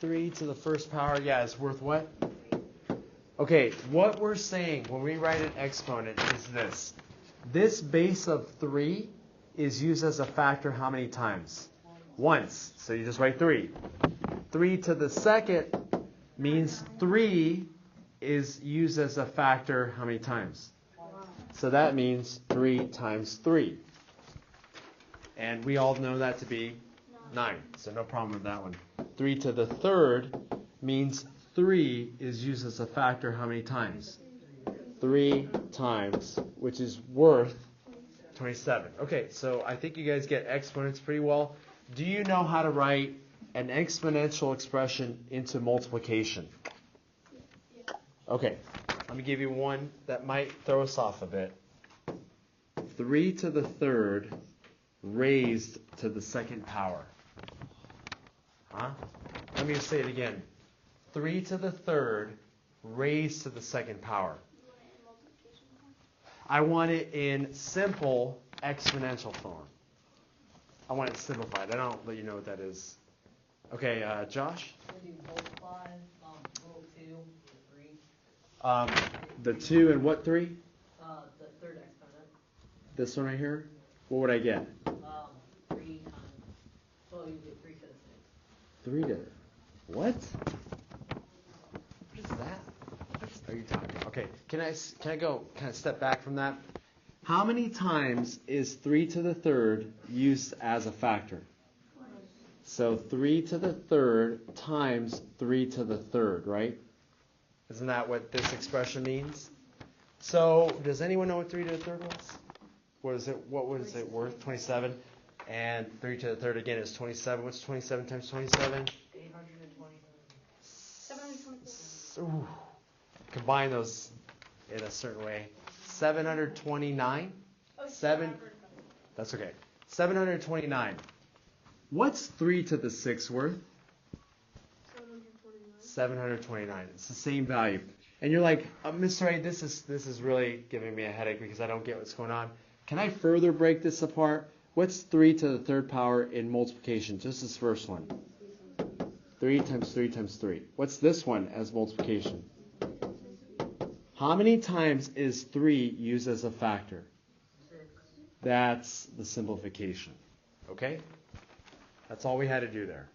3 to the first power, yeah, is worth what? Okay, what we're saying when we write an exponent is this. This base of 3 is used as a factor how many times? Once. So you just write 3. 3 to the second means 3 is used as a factor how many times? So that means 3 times 3. And we all know that to be 9. So no problem with that one. 3 to the third means 3 is used as a factor how many times? 3 times, which is worth 27. Okay, so I think you guys get exponents pretty well. Do you know how to write an exponential expression into multiplication? Okay, let me give you one that might throw us off a bit. 3 to the third raised to the second power. Huh? Let me just say it again. 3 to the third raised to the second power. I want it in simple exponential form. I want it simplified. I don't let you know what that is. Okay, Josh? Multiply little 2 with 3. The 2 and what 3? The third exponent. This one right here? What would I get? 3 times. Well, you get 3 to the 6. 3 to... What? What is that? What are you talking about? Okay, can I go kind of step back from that? How many times is 3 to the third used as a factor? So 3 to the third times 3 to the third, right? Isn't that what this expression means? So does anyone know what 3 to the third was? What was it worth? 27. And 3 to the third again is 27. What's 27 times 27? 820. 724. Ooh. Combine those in a certain way. 729? 7. That's okay. 729. What's 3 to the 6 worth? 729. It's the same value. And you're like, Mr. A, this is really giving me a headache because I don't get what's going on. Can I further break this apart? What's 3 to the third power in multiplication? Just this first one. 3 times 3 times 3. What's this one as multiplication? How many times is 3 used as a factor? 6. That's the simplification. Okay? That's all we had to do there.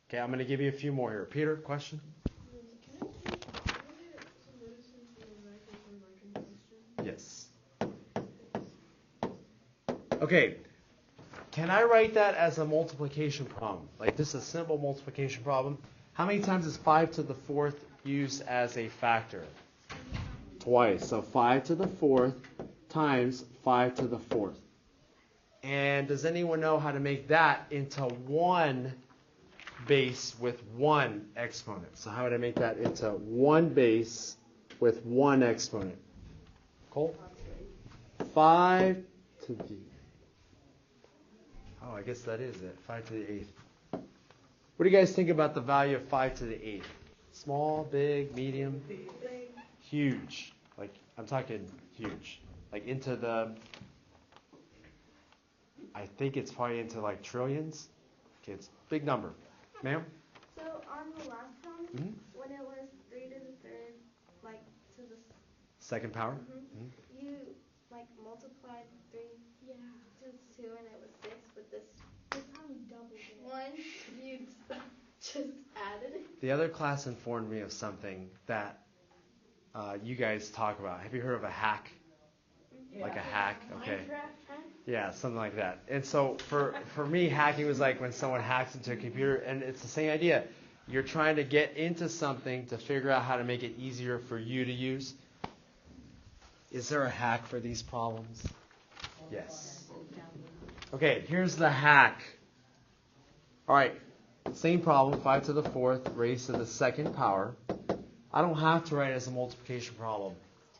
Okay, I'm going to give you a few more here. Peter, question? Yes. Okay. Can I write that as a multiplication problem? Like this is a simple multiplication problem. How many times is 5 to the fourth used as a factor? Twice. So 5 to the fourth times 5 to the fourth. And does anyone know how to make that into one base with one exponent? So how would I make that into one base with one exponent? Cole? 5 to the... Oh, I guess that is it. 5 to the 8th. What do you guys think about the value of 5 to the 8th? Small, big, medium? Huge. Like, I'm talking huge. Like into the... I think it's probably into like trillions. Okay, it's a big number. Ma'am? So on the last one, when it was 3 to the third, like to the Second power? you like multiplied 3 to 2 and it was 6, but this time you doubled it. One, you just added it. The other class informed me of something that you guys talk about. Have you heard of a hack? Like a hack? Okay. Minecraft hack? Yeah, something like that. And so for me, hacking was like when someone hacks into a computer, and it's the same idea. You're trying to get into something to figure out how to make it easier for you to use. Is there a hack for these problems? Yes. Okay, here's the hack. All right, same problem, 5 to the fourth raised to the second power. I don't have to write it as a multiplication problem.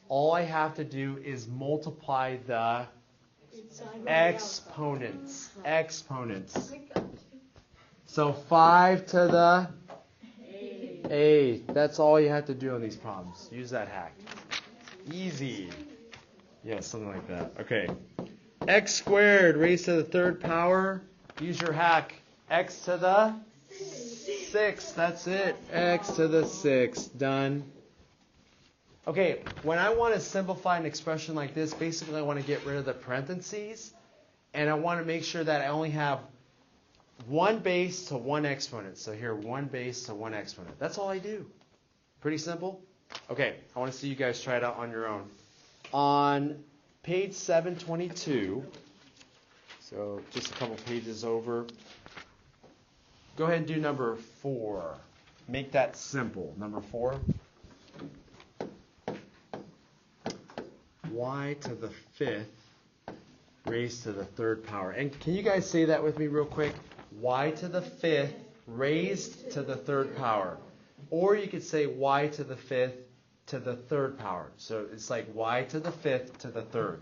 All I have to do is multiply the exponents. So 5 to the 8. That's all you have to do on these problems. Use that hack. Easy. Yeah, something like that. Okay. X squared raised to the third power. Use your hack. X to the 6. That's it. X to the 6. Done. Okay, when I want to simplify an expression like this, basically I want to get rid of the parentheses, and I want to make sure that I only have one base to one exponent. So here, one base to one exponent. That's all I do. Pretty simple. Okay, I want to see you guys try it out on your own. On page 722, so just a couple pages over, go ahead and do number 4. Make that simple. Number 4. Y to the 5th raised to the 3rd power. And can you guys say that with me real quick? Y to the 5th raised to the 3rd power. Or you could say y to the 5th to the 3rd power. So it's like y to the 5th to the 3rd.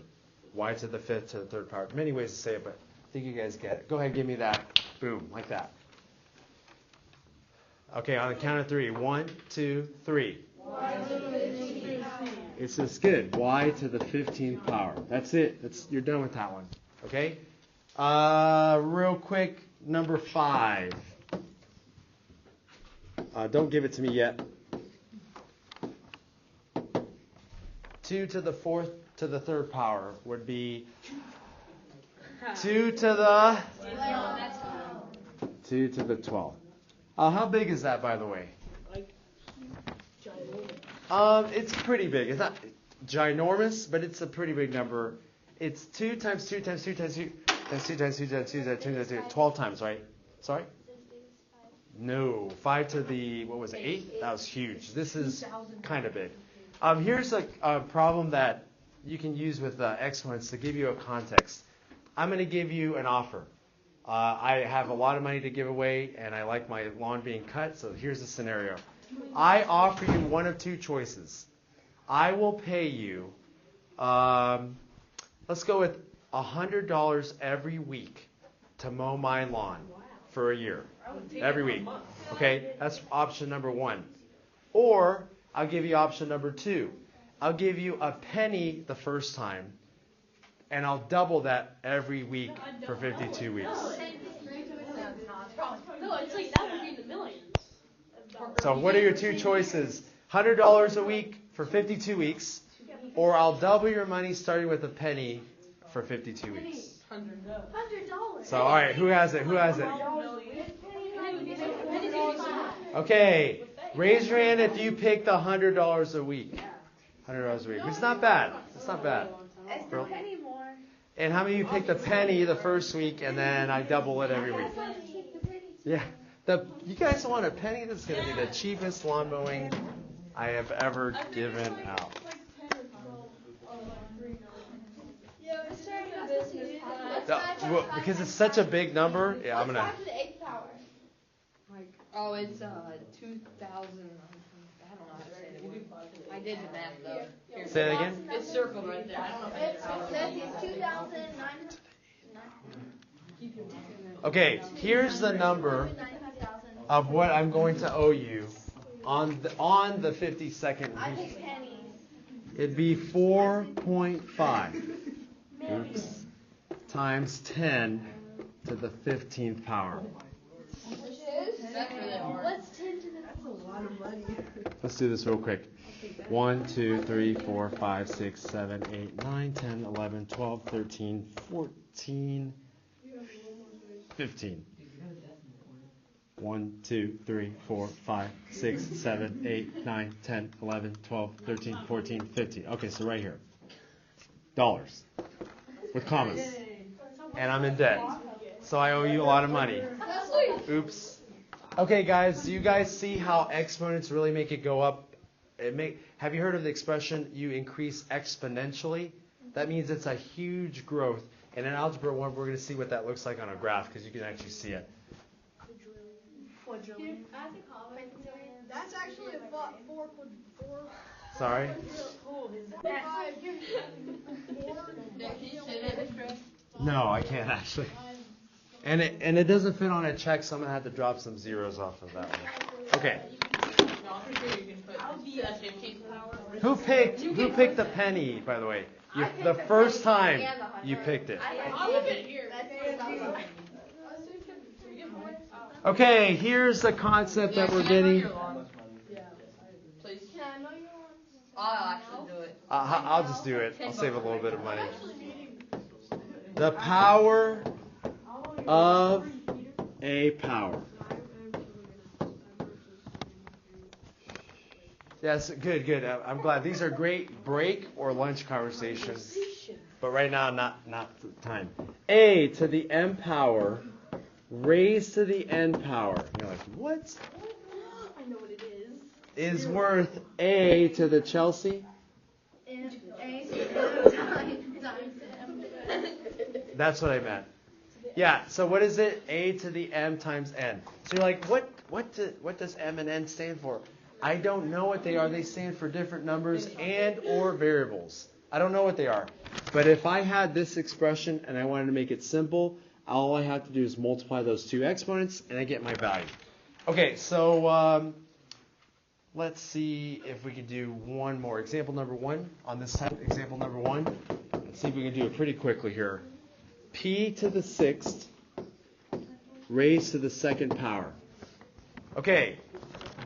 Y to the 5th to the 3rd power. Many ways to say it, but I think you guys get it. Go ahead and give me that. Boom, like that. Okay, on the count of 3. 1, 2, 3. It's just good. Y to the 15th power. That's it. You're done with that one. Okay? Real quick, number 5. Don't give it to me yet. 2 to the 4th to the 3rd power would be 2 to the 2 to the 12th. How big is that, by the way? It's pretty big. It's not ginormous, but it's a pretty big number. It's 2 times 2 times 2 times 2 times 2 times 2 times 2 times 2 times 2. 12 times, right? Sorry? No. 5 to the, what was it, 8? That was huge. This is kind of big. Here's a problem that you can use with exponents to give you a context. I'm going to give you an offer. I have a lot of money to give away, and I like my lawn being cut, so here's the scenario. I offer you one of two choices. I will pay you, let's go with $100 every week to mow my lawn for a year. Every week. Okay, that's option number 1. Or I'll give you option number 2. I'll give you a penny the first time, and I'll double that every week for 52 weeks. No, it's like that would be in the millions. So what are your two choices? $100 a week for 52 weeks, or I'll double your money starting with a penny for 52 weeks. $100. So all right, who has it? Who has it? Okay, raise your hand if you picked $100 a week. $100 a week. It's not bad. It's not bad. It's the penny more. And how many of you picked a penny the first week and then I double it every week? Yeah. You guys want a penny? This is going to be the cheapest lawn mowing I have ever given out. Because it's such a big number. Yeah, I'm going to. Oh, it's 2,000. I don't know how to say it. I did the math though. Here. Say that again. It's circled right there. I don't know if It's 2,900. Okay, here's the number of what I'm going to owe you on the 52nd I week. picked pennies. It'd be 4.5. Oops. Times 10 to the 15th power. That's really hard. What's 10 to the? That's a lot of money. Let's do this real quick. 1, 2, 3, 4, 5, 6, 7, 8, 9, 10, 11, 12, 13, 14, 15. 1, 2, 3, 4, 5, 6, 7, 8, 9, 10, 11, 12, 13, 14, 15. Okay, so right here. Dollars. With commas. And I'm in debt. So I owe you a lot of money. Oops. Okay, guys, do you guys see how exponents really make it go up? Have you heard of the expression, you increase exponentially? That means it's a huge growth. And in Algebra 1, we're going to see what that looks like on a graph, because you can actually see it. Quadrillion. That's actually a 4. Sorry? No, I can't actually. And it doesn't fit on a check, so I'm going to have to drop some zeros off of that one. Okay. Who picked the penny, by the way? The first time you picked it. Okay, here's the concept that we're getting. Please. Can I know your lunch? I'll actually do it. I'll just do it. I'll save a little bit of money. The power of a power. Yes, good. I'm glad. These are great break or lunch conversations. But right now, not the time. A to the m power raised to the n power. You're like, what? I know what it is. Is worth A to the Chelsea? That's what I meant. Yeah, so what is it? A to the m times n. So you're like, what does m and n stand for? I don't know what they are. They stand for different numbers and or variables. I don't know what they are. But if I had this expression and I wanted to make it simple, all I have to do is multiply those two exponents and I get my value. Okay, so let's see if we can do one more. Example number 1 on this type. Example number 1. Let's see if we can do it pretty quickly here. P to the 6th raised to the 2nd power. Okay,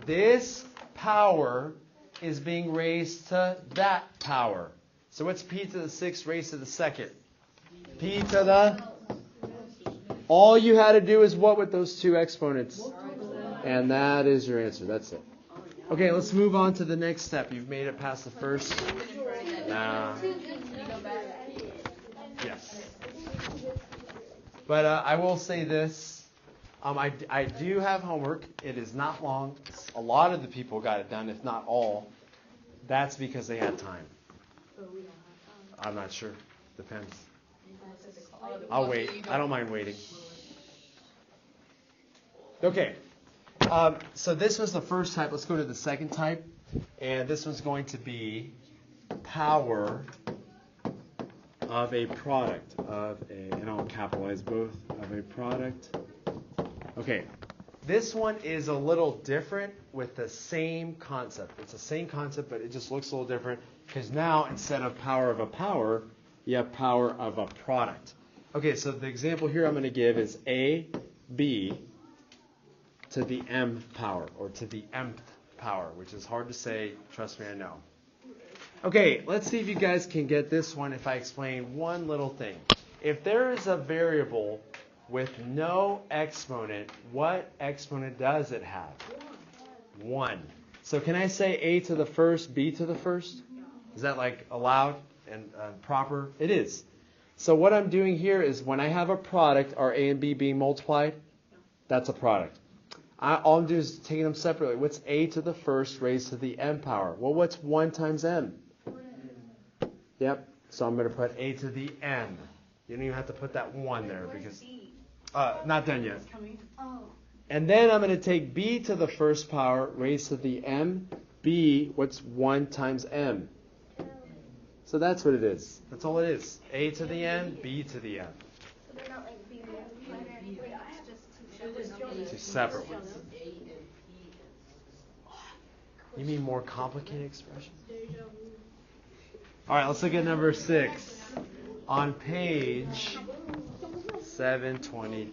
this power is being raised to that power. So what's P to the 6th raised to the 2nd? P to the... All you had to do is what with those two exponents? And that is your answer. That's it. Okay, let's move on to the next step. You've made it past the first. Yes. But I will say this. I do have homework. It is not long. A lot of the people got it done, if not all. That's because they had time. I'm not sure. Depends. I'll wait. I don't mind waiting. Okay. So this was the first type. Let's go to the second type. And this one's going to be power of a product of a, and I'll capitalize both, of a product. Okay. This one is a little different with the same concept. It's the same concept, but it just looks a little different because now instead of power of a power, you have power of a product. Okay, so the example here I'm going to give is A, B to the m power, or to the mth power, which is hard to say. Trust me, I know. Okay, let's see if you guys can get this one if I explain one little thing. If there is a variable with no exponent, what exponent does it have? 1. So can I say A to the first, B to the first? Is that like allowed and proper? It is. So what I'm doing here is when I have a product, are A and B being multiplied? That's a product. All I'm doing is taking them separately. What's A to the first raised to the m power? Well, what's 1 times m? Yep. So I'm going to put A to the n. You don't even have to put that 1 there because... not done yet. And then I'm going to take B to the first power raised to the m. B, what's 1 times m? So that's what it is. That's all it is. A to the n, B to the m. So they're not like B. Two separate ones. You mean more complicated expressions? All right, let's look at number 6 on page 720.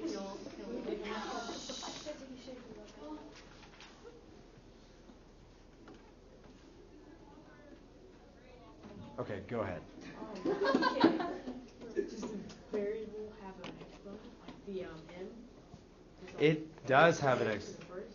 Okay, go ahead. Does the variable have an exponent, like the m? It does have an exponent.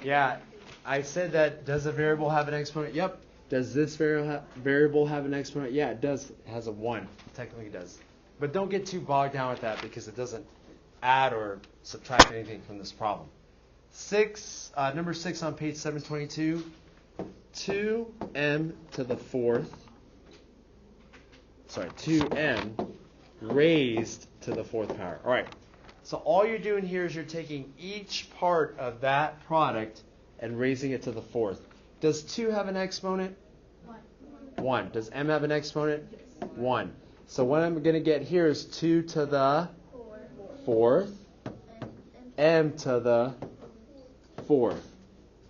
Yeah, I said that. Does a variable have an exponent? Yep. Does this variable have an exponent? Yeah, it does. It has a 1. It technically does. But don't get too bogged down with that because it doesn't add or subtract anything from this problem. Number 6 on page 722. 2m to the 4th. Sorry, 2m raised to the 4th power. All right. So all you're doing here is you're taking each part of that product and raising it to the 4th. Does 2 have an exponent? 1. Does m have an exponent? 1. So what I'm going to get here is 2 to the 4th, m to the 4th,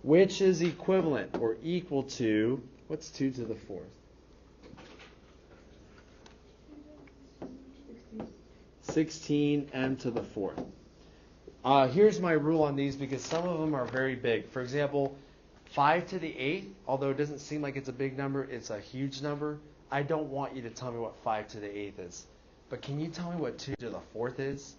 which is equivalent or equal to, what's 2 to the 4th? 16m to the 4th. Here's my rule on these because some of them are very big. For example, 5 to the 8th, although it doesn't seem like it's a big number, it's a huge number. I don't want you to tell me what 5 to the 8th is. But can you tell me what 2 to the 4th is?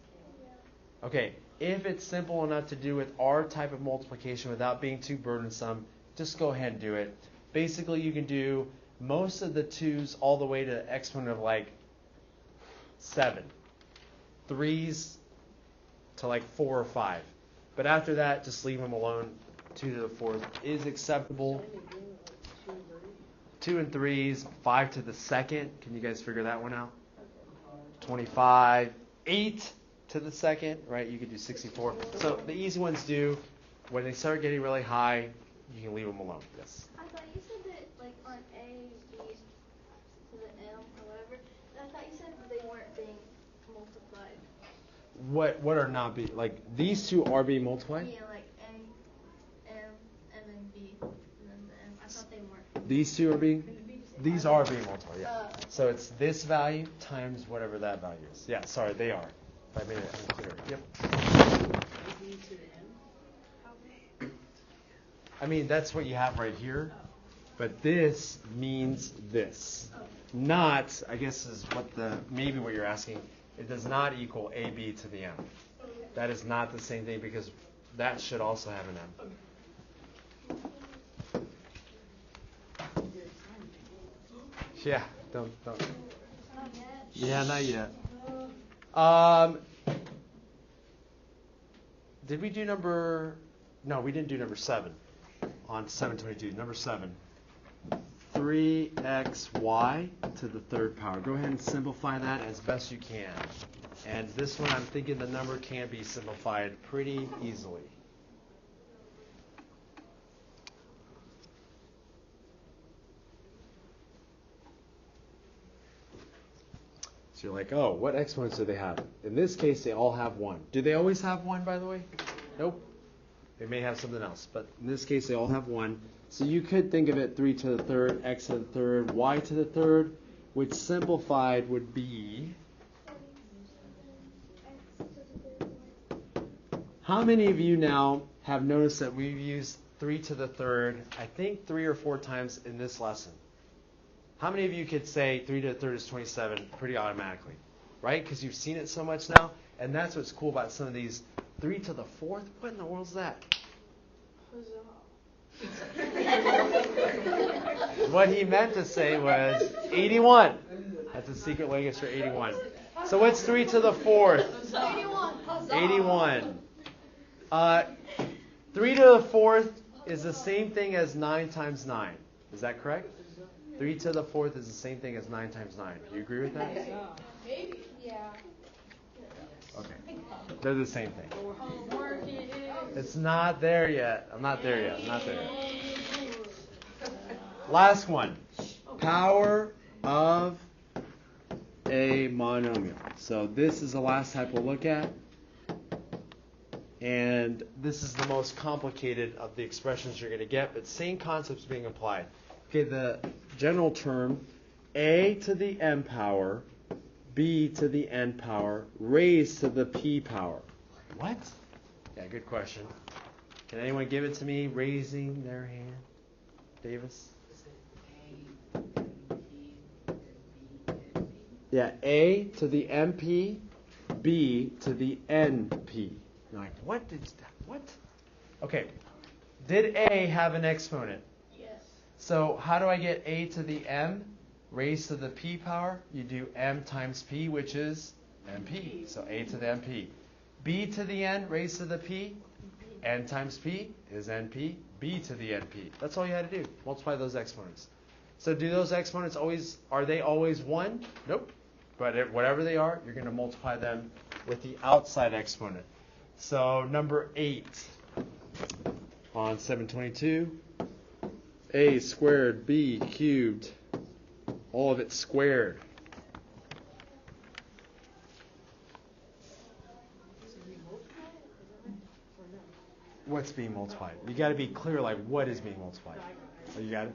Okay, if it's simple enough to do with our type of multiplication without being too burdensome, just go ahead and do it. Basically, you can do most of the 2's all the way to the exponent of like 7. 3's to like 4 or 5. But after that, just leave them alone. 2 to the 4th is acceptable. 2 and 3's, 5 to the 2nd. Can you guys figure that one out? 25. 8 to the 2nd, right? You could do 64. So the easy ones do. When they start getting really high, you can leave them alone. Yes. I thought you said that like on A, B to the M or whatever. I thought you said that they weren't being multiplied. What are not being, like these two are being multiplied? Yeah, like A, M, and then B, and then the M. I thought they weren't. These two are being? These are being multiplied, yeah. So it's this value times whatever that value is. Yeah, sorry, they are. If I made it unclear. Yep. I mean, that's what you have right here. But this means this. Not, I guess is maybe what you're asking. It does not equal AB to the M. That is not the same thing because that should also have an M. Yeah, don't. Yeah, not yet. Did we do number? No, we didn't do number 7 on 722. Number 7. 3xy to the 3rd power. Go ahead and simplify that as best you can. And this one, I'm thinking the number can be simplified pretty easily. So you're like, oh, what exponents do they have? In this case, they all have 1. Do they always have 1, by the way? Nope. They may have something else. But in this case, they all have 1. So you could think of it 3 to the 3rd, x to the 3rd, y to the 3rd, which simplified would be... How many of you now have noticed that we've used 3 to the 3rd, I think 3 or 4 times in this lesson? How many of you could say 3 to the 3rd is 27 pretty automatically? Right? Because you've seen it so much now. And that's what's cool about some of these. 3 to the 4th? What in the world is that? What he meant to say was 81. That's a secret language for 81. So what's 3 to the 4th? 81. 3 to the 4th is the same thing as 9 times 9. Is that correct? 3 to the 4th is the same thing as 9 times 9. Do you agree with that? Maybe. Yeah. Okay. They're the same thing. It's not there yet. I'm not there yet. I'm not there yet. Last one. Power of a monomial. So this is the last type we'll look at. And this is the most complicated of the expressions you're going to get, but same concepts being applied. Okay, the general term, a to the m power, b to the n power, raised to the p power. What? Yeah, good question. Can anyone give it to me raising their hand? Davis? Yeah, a to the mp, b to the np. You're like, what? What? Okay. Did a have an exponent? Yes. So how do I get a to the m raised to the p power? You do m times p, which is mp. So a to the mp. B to the n raised to the p, n times p is np. B to the np. That's all you had to do. Multiply those exponents. So do those exponents are they always 1? Nope. But whatever they are, you're going to multiply them with the outside exponent. So number 8 on 722, a squared b cubed, all of it squared. What's being multiplied? You got to be clear, like what is being multiplied. Oh, you got it?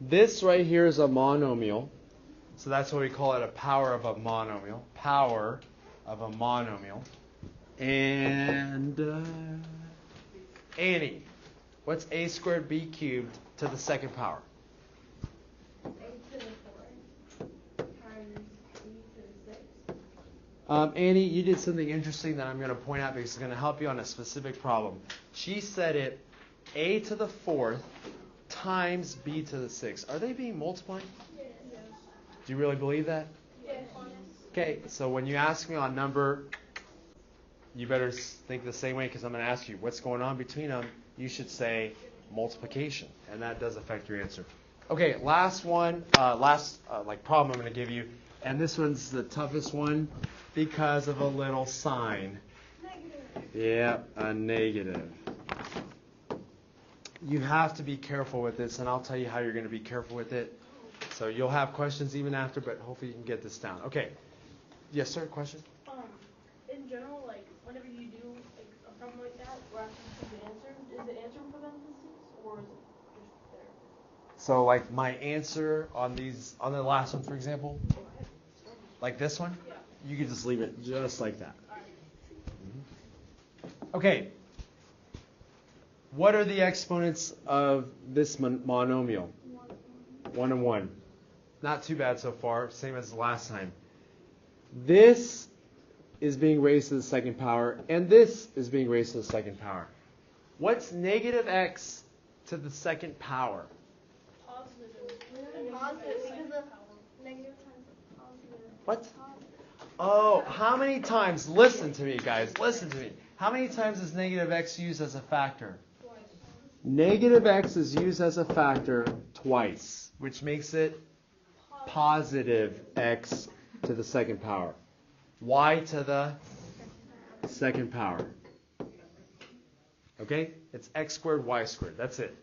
This right here is a monomial. So that's what we call it, a power of a monomial. Power of a monomial. And Annie, what's a squared b cubed to the second power? A to the 4 times b to the 6. Annie, you did something interesting that I'm going to point out because it's going to help you on a specific problem. She said it a to the 4th times b to the 6th. Are they being multiplied? Yes. Do you really believe that? Yes. Okay, so when you ask me on number, you better think the same way because I'm going to ask you what's going on between them. You should say multiplication, and that does affect your answer. Okay, last one, problem I'm going to give you, and this one's the toughest one because of a little sign. Negative. Yeah, a negative. You have to be careful with this, and I'll tell you how you're going to be careful with it. So you'll have questions even after, but hopefully you can get this down. Okay. Yes, sir, question? In general, like, whenever you do like a problem like that, where after you see the answer, is the answer in parentheses, or is it just there? So, like, my answer on the last one, for example, like this one, you can just leave it just like that. Okay. What are the exponents of this monomial? 1 and 1. Not too bad so far, same as the last time. This is being raised to the second power, and this is being raised to the second power. What's negative x to the second power? Positive. Because of negative times positive. What? Oh, how many times, listen to me guys, listen to me. How many times is negative x used as a factor? Twice. Negative x is used as a factor twice, which makes it positive x to the second power. Y to the second power. Okay? It's x squared, y squared. That's it.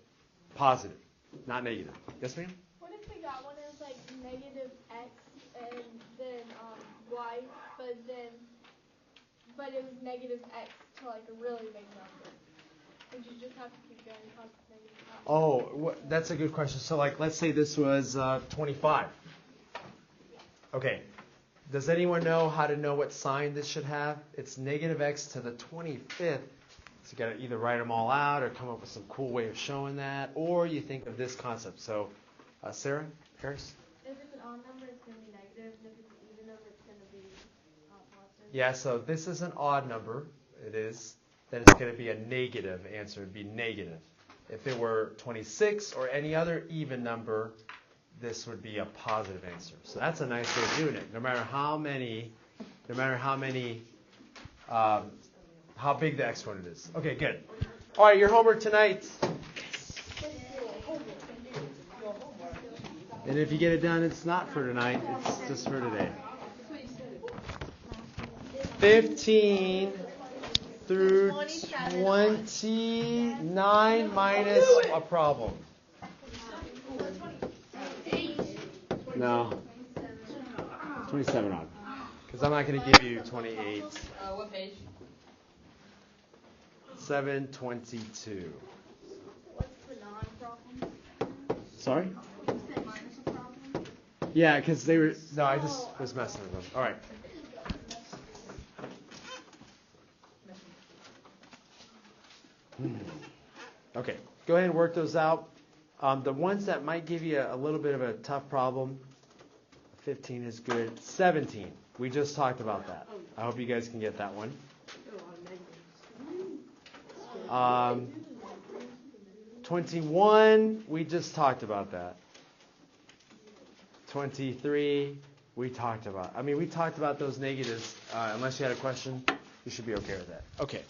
Positive, not negative. Yes, ma'am? What if we got one that's like negative x and then y, but it was negative x to like a really big number? Would you just have to keep going positive, negative? Oh, that's a good question. So, like, let's say this was 25. Okay. Does anyone know how to know what sign this should have? It's negative x to the 25th. So you got to either write them all out or come up with some cool way of showing that, or you think of this concept. So, Sarah, Harris? If it's an odd number, it's going to be negative, and if it's an even number, it's going to be positive. Yeah, so this is an odd number. It is. Then it's going to be a negative answer. It would be negative. If it were 26 or any other even number, this would be a positive answer. So that's a nice way of doing it. No matter how big the exponent is. Okay, good. All right, your homework tonight. And if you get it done, it's not for tonight. It's just for today. 15 through 29 minus a problem. No. 27 on. Because I'm not going to give you 28. What page? 722. What's the non-problem? Sorry? You said minus a problem? Yeah, because they were... No, I just was messing with them. All right. Okay, go ahead and work those out. The ones that might give you a little bit of a tough problem, 15 is good. 17, we just talked about that. I hope you guys can get that one. 21, we just talked about that. 23, we talked about. We talked about those negatives. Unless you had a question, you should be okay with that. Okay.